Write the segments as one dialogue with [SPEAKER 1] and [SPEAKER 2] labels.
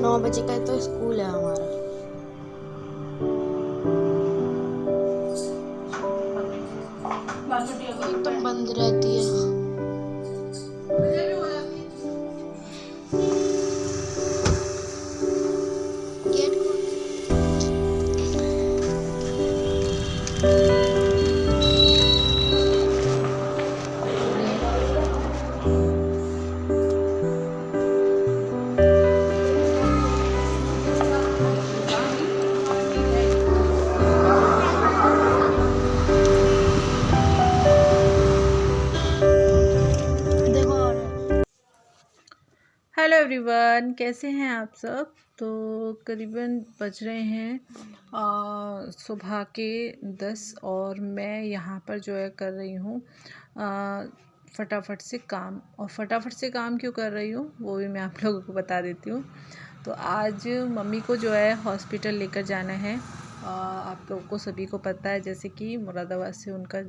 [SPEAKER 1] 9 बजे का तो स्कूल है हमारा। एकदम बंद रहती है। गेट खोल। देखो और
[SPEAKER 2] हेलो एवरीवन, कैसे हैं आप सब। तो करीबन बज रहे हैं सुबह के 10 और मैं यहाँ पर जो है कर रही हूँ फटाफट से काम। और फटाफट से काम क्यों कर रही हूँ वो भी मैं आप लोगों को बता देती हूँ। तो आज मम्मी को जो है हॉस्पिटल लेकर जाना है। आप लोगों को सभी को पता है जैसे कि मुरादाबाद से उनका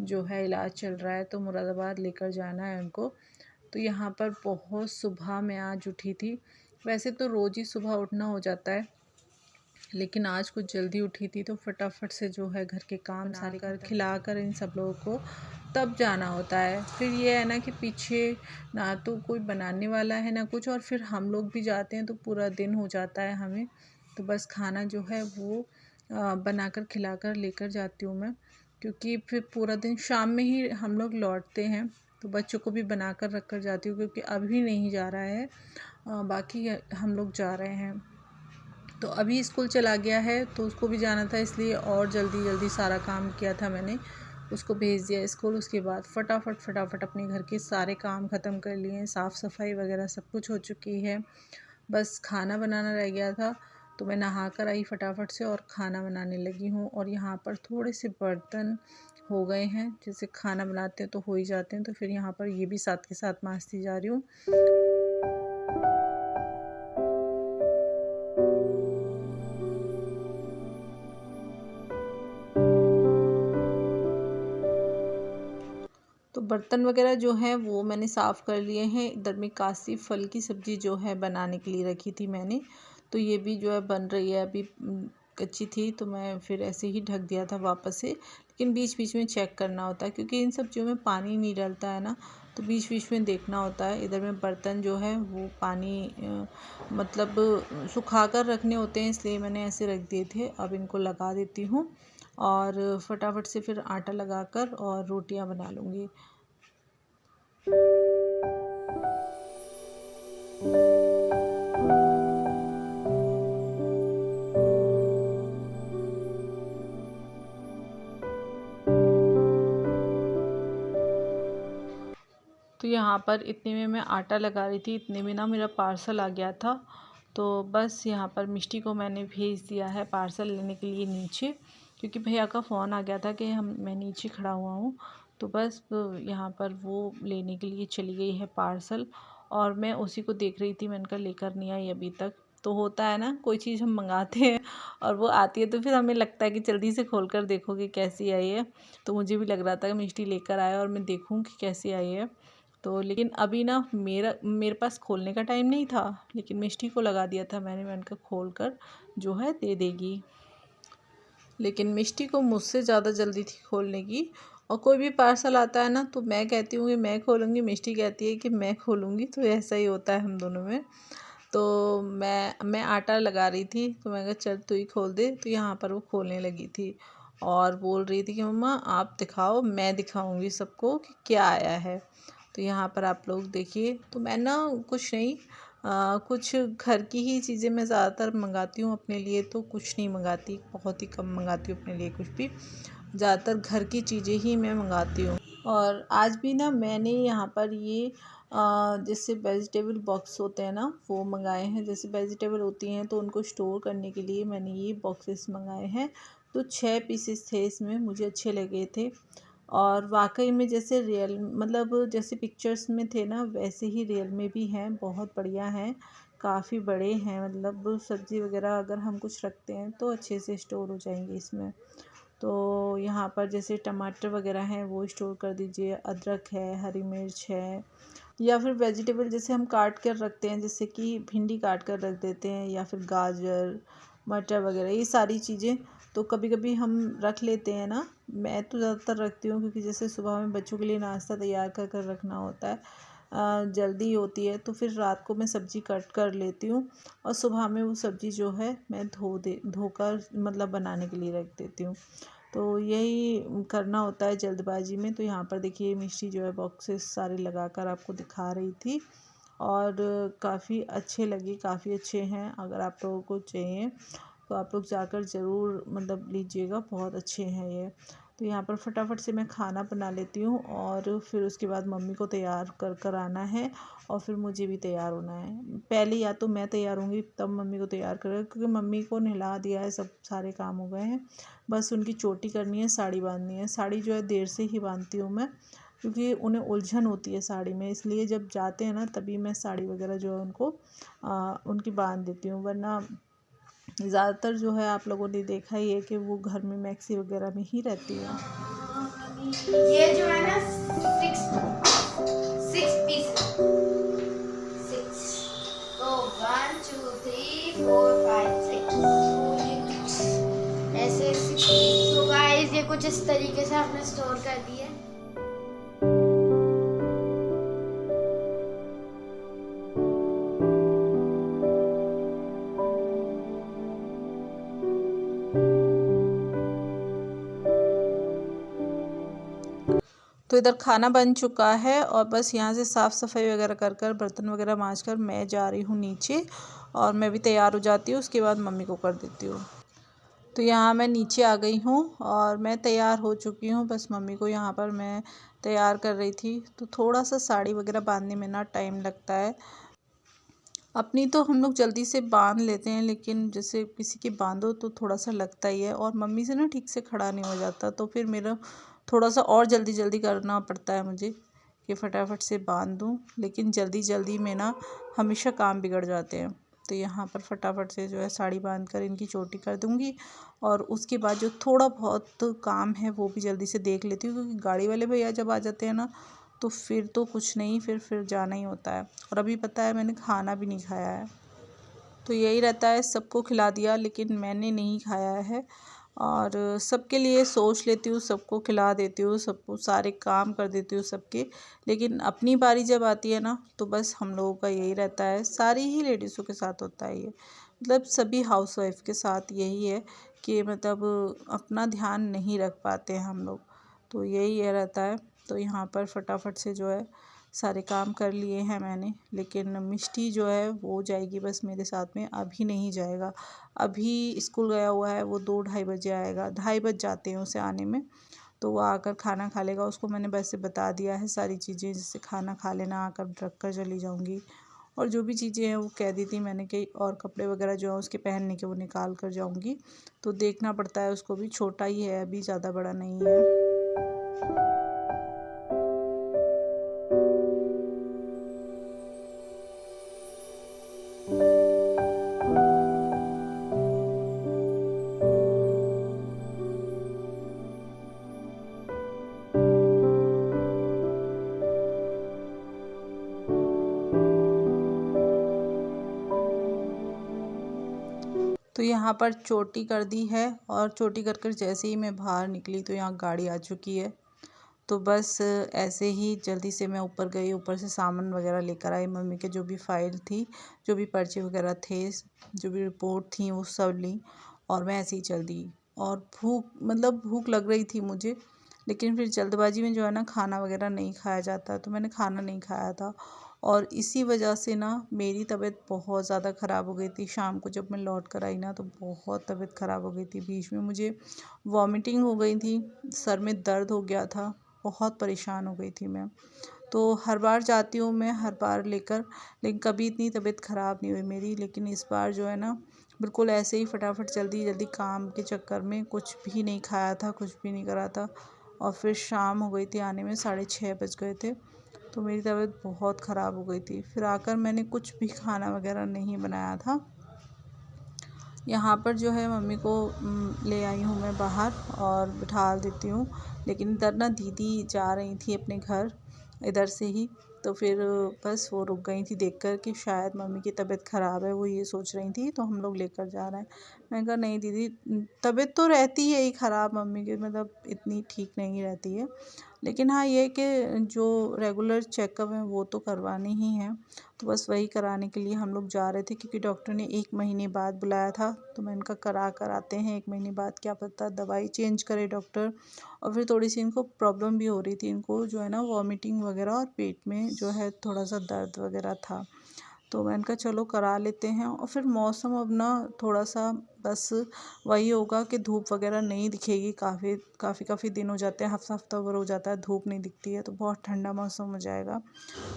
[SPEAKER 2] जो है इलाज चल रहा है, तो मुरादाबाद लेकर जाना है उनको। तो यहाँ पर बहुत सुबह मैं आज उठी थी। वैसे तो रोज़ ही सुबह उठना हो जाता है, लेकिन आज कुछ जल्दी उठी थी तो फटाफट से जो है घर के काम सारे कर खिला कर इन सब लोगों को तब जाना होता है। फिर ये है ना कि पीछे ना तो कोई बनाने वाला है ना कुछ, और फिर हम लोग भी जाते हैं तो पूरा दिन हो जाता है हमें। तो बस खाना जो है वो बनाकर खिलाकर लेकर जाती हूँ मैं, क्योंकि फिर पूरा दिन शाम में ही हम लोग लौटते हैं। तो बच्चों को भी बना कर रख कर जाती हूँ, क्योंकि अभी नहीं जा रहा है, बाकी हम लोग जा रहे हैं। तो अभी स्कूल चला गया है तो उसको भी जाना था, इसलिए और जल्दी जल्दी सारा काम किया था मैंने। उसको भेज दिया स्कूल, उसके बाद फटाफट फटाफट अपने घर के सारे काम ख़त्म कर लिए। साफ़ सफाई वगैरह सब कुछ हो चुकी है, बस खाना बनाना रह गया था। तो मैं नहा कर आई फटाफट से और खाना बनाने लगी हूँ। और यहाँ पर थोड़े से बर्तन हो गए हैं, जैसे खाना बनाते हैं तो हो ही जाते हैं, तो फिर यहाँ पर ये भी साथ के साथ मांजती जा रही हूँ। तो बर्तन वगैरह जो है वो मैंने साफ़ कर लिए हैं। इधर में कासी फल की सब्ज़ी जो है बनाने के लिए रखी थी मैंने, तो ये भी जो है बन रही है। अभी कच्ची थी तो मैं फिर ऐसे ही ढक दिया था वापस से, लेकिन बीच बीच में चेक करना होता है क्योंकि इन सब्जियों में पानी नहीं डलता है ना, तो बीच बीच में देखना होता है। इधर में बर्तन जो है वो पानी मतलब सुखा कर रखने होते हैं, इसलिए मैंने ऐसे रख दिए थे। अब इनको लगा देती हूँ और फटाफट से फिर आटा लगाकर और रोटियां बना लूँगी। तो यहाँ पर इतने में मैं आटा लगा रही थी, इतने में ना मेरा पार्सल आ गया था। तो बस यहाँ पर मिष्टी को मैंने भेज दिया है पार्सल लेने के लिए नीचे, क्योंकि भैया का फ़ोन आ गया था कि मैं नीचे खड़ा हुआ हूँ। तो बस यहाँ पर वो लेने के लिए चली गई है पार्सल, और मैं उसी को देख रही थी। मैंने कहा लेकर नहीं आई अभी तक। तो होता है ना, कोई चीज़ हम मंगाते हैं और वो आती है तो फिर हमें लगता है कि जल्दी से खोल कर देखो कि कैसी आई है। तो मुझे भी लग रहा था कि मिष्टी लेकर आए और मैं देखूँ कि कैसी आई है। तो लेकिन अभी ना मेरे पास खोलने का टाइम नहीं था, लेकिन मिष्टी को लगा दिया था मैंने उनका खोल कर जो है दे देगी। लेकिन मिष्टी को मुझसे ज़्यादा जल्दी थी खोलने की। और कोई भी पार्सल आता है ना तो मैं कहती हूँ कि मैं खोलूँगी, मिष्टी कहती है कि मैं खोलूँगी, तो ऐसा ही होता है हम दोनों में। तो मैं आटा लगा रही थी तो मैं कहा चल तू ही खोल दे। तो यहाँ पर वो खोलने लगी थी और बोल रही थी कि मम्मा आप दिखाओ, मैं दिखाऊंगी सबको कि क्या आया है। तो यहाँ पर आप लोग देखिए। तो मैं ना कुछ नहीं, कुछ घर की ही चीज़ें मैं ज़्यादातर मंगाती हूँ अपने लिए, तो कुछ नहीं मंगाती, बहुत ही कम मंगाती हूँ अपने लिए कुछ भी। ज़्यादातर घर की चीज़ें ही मैं मंगाती हूँ। और आज भी ना मैंने यहाँ पर ये जैसे वेजिटेबल बॉक्स होते हैं ना वो मंगाए हैं। जैसे वेजिटेबल होती हैं तो उनको स्टोर करने के लिए मैंने ये बॉक्सेस मंगाए हैं। तो 6 पीसेस थे इसमें, मुझे अच्छे लगे थे। और वाकई में जैसे रियल मतलब जैसे पिक्चर्स में थे ना वैसे ही रियल में भी हैं, बहुत बढ़िया हैं, काफ़ी बड़े हैं। मतलब सब्ज़ी वगैरह अगर हम कुछ रखते हैं तो अच्छे से स्टोर हो जाएंगे इसमें। तो यहाँ पर जैसे टमाटर वगैरह हैं वो स्टोर कर दीजिए, अदरक है, हरी मिर्च है, या फिर वेजिटेबल जैसे हम काट कर रखते हैं, जैसे कि भिंडी काट कर रख देते हैं या फिर गाजर मटर वगैरह, ये सारी चीज़ें तो कभी कभी हम रख लेते हैं ना। मैं तो ज़्यादातर रखती हूँ क्योंकि जैसे सुबह में बच्चों के लिए नाश्ता तैयार कर कर रखना होता है, जल्दी होती है, तो फिर रात को मैं सब्ज़ी कट कर लेती हूँ और सुबह में वो सब्ज़ी जो है मैं धोकर मतलब बनाने के लिए रख देती हूँ। तो यही करना होता है जल्दबाजी में। तो यहाँ पर देखिए मिष्टी जो है बॉक्सेस सारे लगाकर आपको दिखा रही थी और काफ़ी अच्छे लगे, काफ़ी अच्छे हैं। अगर आप लोगों को चाहिए तो आप लोग जाकर ज़रूर मतलब लीजिएगा, बहुत अच्छे हैं ये। तो यहाँ पर फटाफट से मैं खाना बना लेती हूँ और फिर उसके बाद मम्मी को तैयार कर कर आना है और फिर मुझे भी तैयार होना है। पहले या तो मैं तैयार होंगी तब मम्मी को तैयार करेगा, क्योंकि मम्मी को नहला दिया है, सब सारे काम हो गए हैं, बस उनकी चोटी करनी है, साड़ी बांधनी है। साड़ी जो है देर से ही बांधती हूँ मैं, क्योंकि उन्हें उलझन होती है साड़ी में, इसलिए जब जाते हैं ना तभी मैं साड़ी वगैरह जो है उनको उनकी बांध देती हूँ। वरना ज़्यादातर जो है आप लोगों ने देखा ही है कि वो घर में मैक्सी वगैरह में ही रहती है।
[SPEAKER 1] ये जो है ना सिक्स पीस, सिक्स, तो 1 2 3 4 5 6, ऐसे 6 पीस। तो गाइस ये कुछ इस तरीके से हमने स्टोर कर दिए।
[SPEAKER 2] तो इधर खाना बन चुका है और बस यहाँ से साफ़ सफाई वगैरह कर कर बर्तन वगैरह मांज कर मैं जा रही हूँ नीचे और मैं भी तैयार हो जाती हूँ, उसके बाद मम्मी को कर देती हूँ। तो यहाँ मैं नीचे आ गई हूँ और मैं तैयार हो चुकी हूँ, बस मम्मी को यहाँ पर मैं तैयार कर रही थी। तो थोड़ा सा साड़ी वगैरह बांधने में ना टाइम लगता है। अपनी तो हम लोग जल्दी से बांध लेते हैं, लेकिन जैसे किसी की बांधो तो थोड़ा सा लगता ही है और मम्मी से ना ठीक से खड़ा नहीं हो जाता, तो फिर मेरा थोड़ा सा और जल्दी जल्दी करना पड़ता है मुझे कि फटाफट से बांध दूँ, लेकिन जल्दी जल्दी में ना हमेशा काम बिगड़ जाते हैं। तो यहाँ पर फटाफट से जो है साड़ी बांध कर इनकी चोटी कर दूँगी और उसके बाद जो थोड़ा बहुत काम है वो भी जल्दी से देख लेती हूँ, क्योंकि गाड़ी वाले भैया जब आ जाते हैं ना तो फिर तो कुछ नहीं, फिर जाना ही होता है। और अभी पता है मैंने खाना भी नहीं खाया है, तो यही रहता है, सबको खिला दिया लेकिन मैंने नहीं खाया है। और सबके लिए सोच लेती हूँ, सबको खिला देती हूँ, सबको सारे काम कर देती हूँ सबके, लेकिन अपनी बारी जब आती है ना तो बस हम लोगों का यही रहता है। सारी ही लेडीज़ों के साथ होता है ये, मतलब सभी हाउसवाइफ के साथ यही है कि मतलब अपना ध्यान नहीं रख पाते हैं हम लोग, तो यही है रहता है। तो यहाँ पर फटाफट से जो है सारे काम कर लिए हैं मैंने, लेकिन मिष्टी जो है वो जाएगी बस मेरे साथ में, अभी नहीं जाएगा। अभी स्कूल गया हुआ है, वो 2-2:30 बजे आएगा, 2:30 बज जाते हैं उसे आने में। तो वो आकर खाना खा लेगा, उसको मैंने वैसे बता दिया है सारी चीज़ें, जैसे खाना खा लेना, आकर रख कर चली जाऊँगी और जो भी चीज़ें हैं वो कह दी थी मैंने कि और कपड़े वगैरह जो हैं उसके पहनने के वो निकाल कर जाऊँगी। तो देखना पड़ता है उसको भी, छोटा ही है अभी, ज़्यादा बड़ा नहीं है। तो यहाँ पर चोटी कर दी है और चोटी कर कर जैसे ही मैं बाहर निकली तो यहाँ गाड़ी आ चुकी है। तो बस ऐसे ही जल्दी से मैं ऊपर गई, ऊपर से सामान वगैरह लेकर आई, मम्मी के जो भी फाइल थी, जो भी पर्चे वगैरह थे, जो भी रिपोर्ट थी वो सब ली और मैं ऐसे ही चल दी। और भूख लग रही थी मुझे, लेकिन फिर जल्दबाजी में जो है ना खाना वगैरह नहीं खाया जाता, तो मैंने खाना नहीं खाया था और इसी वजह से ना मेरी तबीयत बहुत ज़्यादा ख़राब हो गई थी। शाम को जब मैं लौट कर आई ना तो बहुत तबीयत ख़राब हो गई थी, बीच में मुझे वॉमिटिंग हो गई थी, सर में दर्द हो गया था, बहुत परेशान हो गई थी मैं। तो हर बार जाती हूँ मैं, हर बार लेकर, लेकिन कभी इतनी तबीयत ख़राब नहीं हुई मेरी। लेकिन इस बार जो है ना बिल्कुल ऐसे ही फटाफट जल्दी जल्दी काम के चक्कर में कुछ भी नहीं खाया था, कुछ भी नहीं करा था और फिर शाम हो गई थी आने में, 6:30 बज गए थे। तो मेरी तबीयत बहुत ख़राब हो गई थी। फिर आकर मैंने कुछ भी खाना वगैरह नहीं बनाया था। यहाँ पर जो है मम्मी को ले आई हूँ मैं बाहर और बिठा देती हूँ, लेकिन इधर ना दीदी जा रही थी अपने घर इधर से ही, तो फिर बस वो रुक गई थी देखकर कि शायद मम्मी की तबीयत ख़राब है, वो ये सोच रही थी, तो हम लोग लेकर जा रहे हैं। मैंने कहा नहीं दीदी, तबीयत तो रहती है ही ख़राब मम्मी की, मतलब इतनी ठीक नहीं रहती है, लेकिन हाँ ये है कि जो रेगुलर चेकअप है वो तो करवाने ही हैं। तो बस वही कराने के लिए हम लोग जा रहे थे, क्योंकि डॉक्टर ने 1 महीने बाद बुलाया था। तो मैंने कहा करा कर आते हैं 1 महीने बाद, क्या पता दवाई चेंज करे डॉक्टर। और फिर थोड़ी सी इनको प्रॉब्लम भी हो रही थी, इनको जो है ना वॉमिटिंग वगैरह और पेट में जो है थोड़ा सा दर्द वगैरह था। तो मैंने कहा चलो करा लेते हैं। और फिर मौसम अब ना थोड़ा सा बस वही होगा कि धूप वगैरह नहीं दिखेगी, काफ़ी दिन हो जाते हैं, हफ्ता भर हो जाता है धूप नहीं दिखती है, तो बहुत ठंडा मौसम हो जाएगा।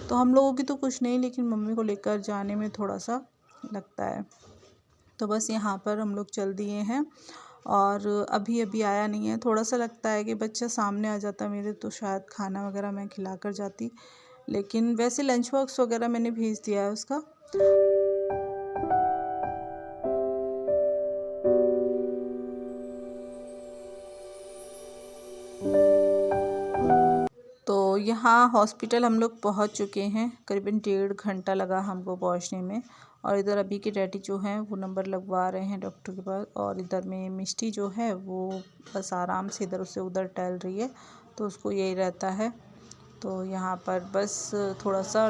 [SPEAKER 2] तो हम लोगों की तो कुछ नहीं, लेकिन मम्मी को लेकर जाने में थोड़ा सा लगता है। तो बस यहाँ पर हम लोग चल दिए हैं, और अभी अभी आया नहीं है। थोड़ा सा लगता है कि बच्चा सामने आ जाता मेरे तो शायद खाना वगैरह मैं खिला कर जाती, लेकिन वैसे लंच बॉक्स वगैरह मैंने भेज दिया है उसका। तो यहाँ हॉस्पिटल हम लोग पहुँच चुके हैं, करीबन 1.5 घंटा लगा हमको पहुँचने में। और इधर अभी के डैडी जो हैं वो नंबर लगवा रहे हैं डॉक्टर के पास, और इधर में मिष्टी जो है वो बस आराम से इधर से उधर टहल रही है, तो उसको यही रहता है। तो यहाँ पर बस थोड़ा सा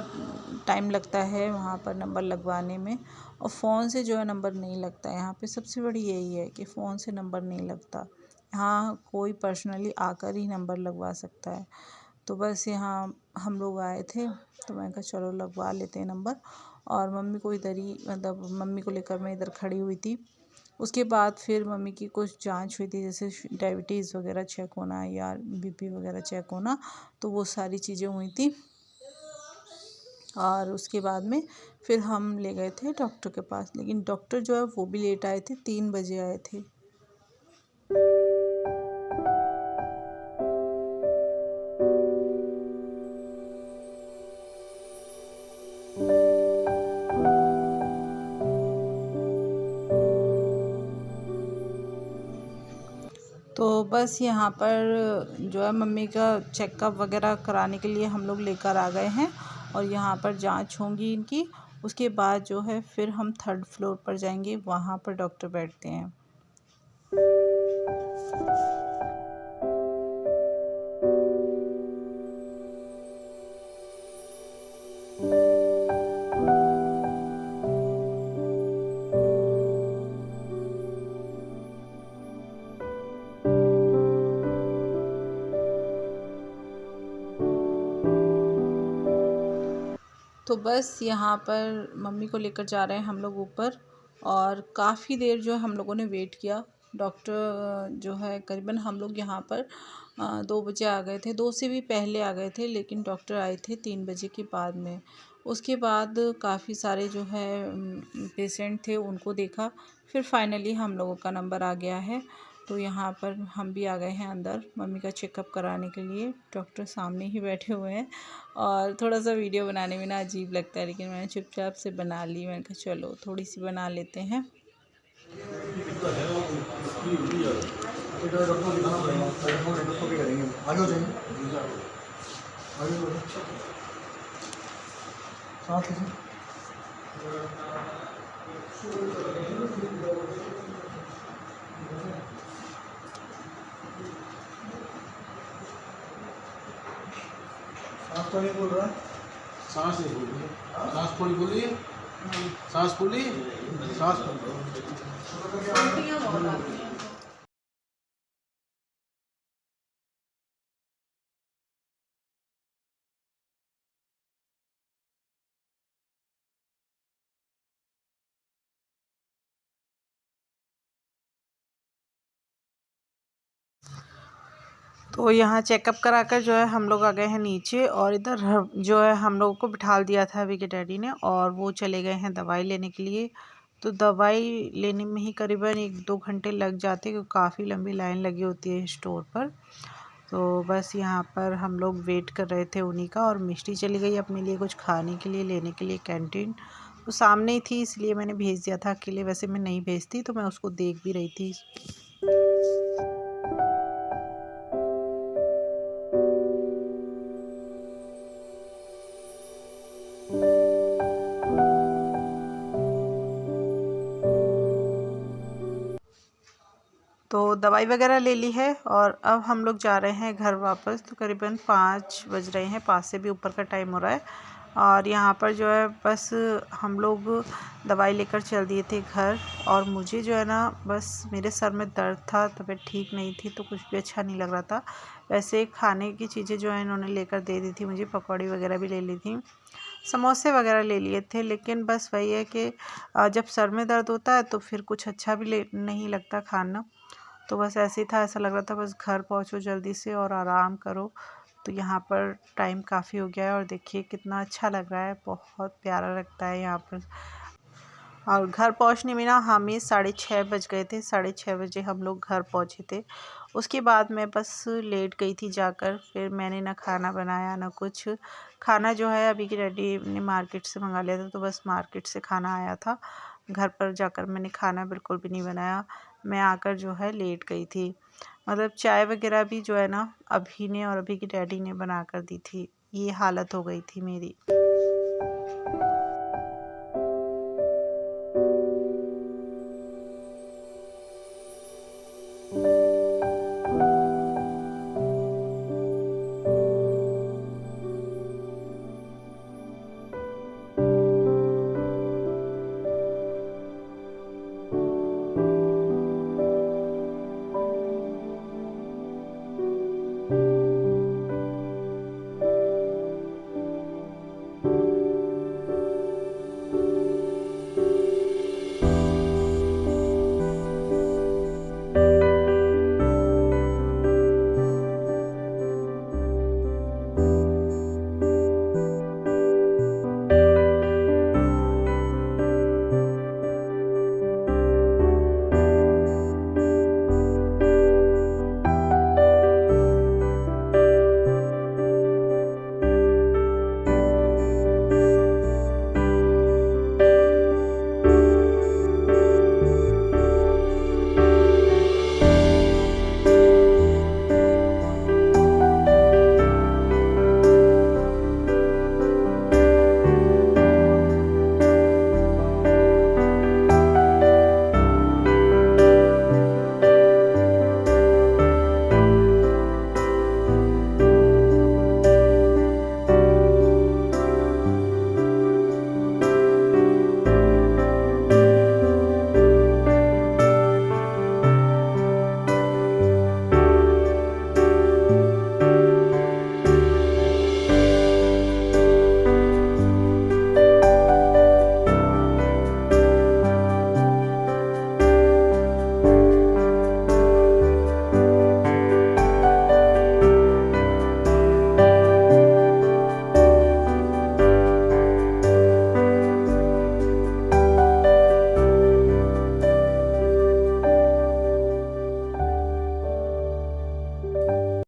[SPEAKER 2] टाइम लगता है वहाँ पर नंबर लगवाने में, और फ़ोन से जो है नंबर नहीं लगता। यहाँ पे सबसे बड़ी यही है कि फ़ोन से नंबर नहीं लगता, यहाँ कोई पर्सनली आकर ही नंबर लगवा सकता है। तो बस यहाँ हम लोग आए थे, तो मैंने कहा चलो लगवा लेते हैं नंबर। और मम्मी को इधर ही, मतलब मम्मी को लेकर मैं इधर खड़ी हुई थी। उसके बाद फिर मम्मी की कुछ जांच हुई थी, जैसे डायबिटीज़ वगैरह चेक होना या बीपी वगैरह चेक होना, तो वो सारी चीज़ें हुई थी। और उसके बाद में फिर हम ले गए थे डॉक्टर के पास, लेकिन डॉक्टर जो है वो भी लेट आए थे, 3 बजे आए थे। तो बस यहाँ पर जो है मम्मी का चेकअप वगैरह कराने के लिए हम लोग लेकर आ गए हैं, और यहाँ पर जांच होंगी इनकी। उसके बाद जो है फिर हम 3rd फ्लोर पर जाएंगे, वहाँ पर डॉक्टर बैठते हैं। तो बस यहाँ पर मम्मी को लेकर जा रहे हैं हम लोग ऊपर, और काफ़ी देर जो है हम लोगों ने वेट किया। डॉक्टर जो है करीबन हम लोग यहाँ पर 2 बजे आ गए थे, 2 से भी पहले आ गए थे, लेकिन डॉक्टर आए थे 3 बजे के बाद में। उसके बाद काफ़ी सारे जो है पेशेंट थे, उनको देखा, फिर फाइनली हम लोगों का नंबर आ गया है। तो यहाँ पर हम भी आ गए हैं अंदर मम्मी का चेकअप कराने के लिए। डॉक्टर सामने ही बैठे हुए हैं, और थोड़ा सा वीडियो बनाने में ना अजीब लगता है, लेकिन मैंने चुपचाप से बना ली। मैंने कहा चलो थोड़ी सी बना लेते हैं।
[SPEAKER 3] सांस तो नहीं बोल रहा है, सांस नहीं बोल रही है, सांस थोड़ी बोली है, सांस फूली, सांस
[SPEAKER 2] तो यहाँ चेकअप कराकर जो है हम लोग आ गए हैं नीचे, और इधर जो है हम लोगों को बिठा दिया था अभी के डैडी ने, और वो चले गए हैं दवाई लेने के लिए। तो दवाई लेने में ही करीबन 1-2 घंटे लग जाते, क्योंकि काफ़ी लंबी लाइन लगी होती है स्टोर पर। तो बस यहाँ पर हम लोग वेट कर रहे थे उन्हीं का, और मिष्टी चली गई अपने लिए कुछ खाने के लिए लेने के लिए कैंटीन। तो सामने ही थी, इसलिए मैंने भेज दिया था अकेले, वैसे मैं नहीं भेजती, तो मैं उसको देख भी रही थी। तो दवाई वगैरह ले ली है और अब हम लोग जा रहे हैं घर वापस। तो करीबन 5 बज रहे हैं, 5 से भी ऊपर का टाइम हो रहा है। और यहाँ पर जो है बस हम लोग दवाई लेकर चल दिए थे घर। और मुझे जो है ना बस मेरे सर में दर्द था, तबीयत ठीक नहीं थी, तो कुछ भी अच्छा नहीं लग रहा था। वैसे खाने की चीज़ें जो है इन्होंने लेकर दे दी थी मुझे, पकौड़ी वगैरह भी ले ली थी, समोसे वगैरह ले लिए थे। लेकिन बस वही है कि जब सर में दर्द होता है तो फिर कुछ अच्छा भी नहीं लगता खाना। तो बस ऐसे ही था, ऐसा लग रहा था बस घर पहुंचो जल्दी से और आराम करो। तो यहाँ पर टाइम काफ़ी हो गया है और देखिए कितना अच्छा लग रहा है, बहुत प्यारा लगता है यहाँ पर। और घर पहुँचने में ना हमें 6:30 बज गए थे, 6:30 बजे हम लोग घर पहुँचे थे। उसके बाद मैं बस लेट गई थी जाकर, फिर मैंने ना खाना बनाया ना कुछ। खाना जो है अभी की डैडी ने मार्केट से मंगा लिया था, तो बस मार्केट से खाना आया था। घर पर जाकर मैंने खाना बिल्कुल भी नहीं बनाया, मैं आकर जो है लेट गई थी। मतलब चाय वगैरह भी जो है ना अभी ने और अभी की डैडी ने बना कर दी थी, ये हालत हो गई थी मेरी।